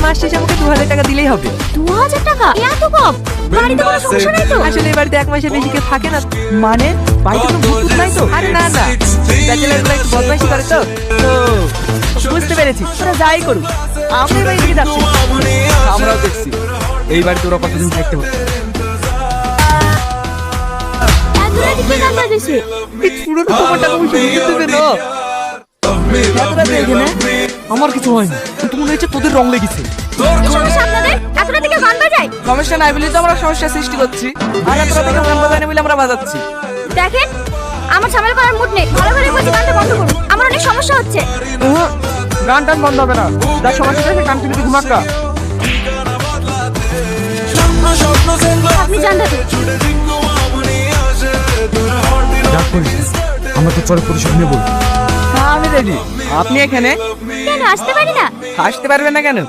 মাস শেষে আমাকে 2000 টাকা দিলেই হবে। 2000 টাকা এত কম? বাড়িতে কোনো সমস্যা নাই তো? আসলে এই বাড়িতে 1 মাসের বেশি কেউ থাকে না। মানে বাড়িতে কোনো ভূত নাই তো? আরে না না, ব্যাচেলার গুলো একটু বদমাইশি করে তো। তো বুঝতে পেরেছি, তোরা যাই করুক, আমরা এই বাড়ি থেকে যাচ্ছি। আমরাও দেখছি এই বাড়িতে ওরা কতদিন থাকতে হবে। এত রাতে কে গান বাজছে? এই পুরোনো তোমার টাকা পয়সা দিয়ে দেবে না। এত রাতে এখানে? আমার কিছু হয়নি, কিন্তু মনে হচ্ছে তোদের রং লেগেছে। কি সমস্যা আপনাদের? এত রাতে কে গান বাজায়? সমস্যা নাই বলে তো আমরা সমস্যা সৃষ্টি করছি। আর এত রাতে গান বাজানো বলে আমরা বাজাচ্ছি। দেখেন, আমার সামাল করার মুড নেই। ভালো করে বলছি গানটা বন্ধ করুন, আমার অনেক সমস্যা হচ্ছে। গান টান বন্ধ হবে না, যার সমস্যা আছে কান খুলে ঘুমাক্কা। আপনি জান দাদু, রাগ করিস না, আমরা তো পরে পরিশোধ নেব। হ্যাঁ আমি রেডি। আপনি এখানে কেন আসতে পারি না? আসতে পারবেন না কেন?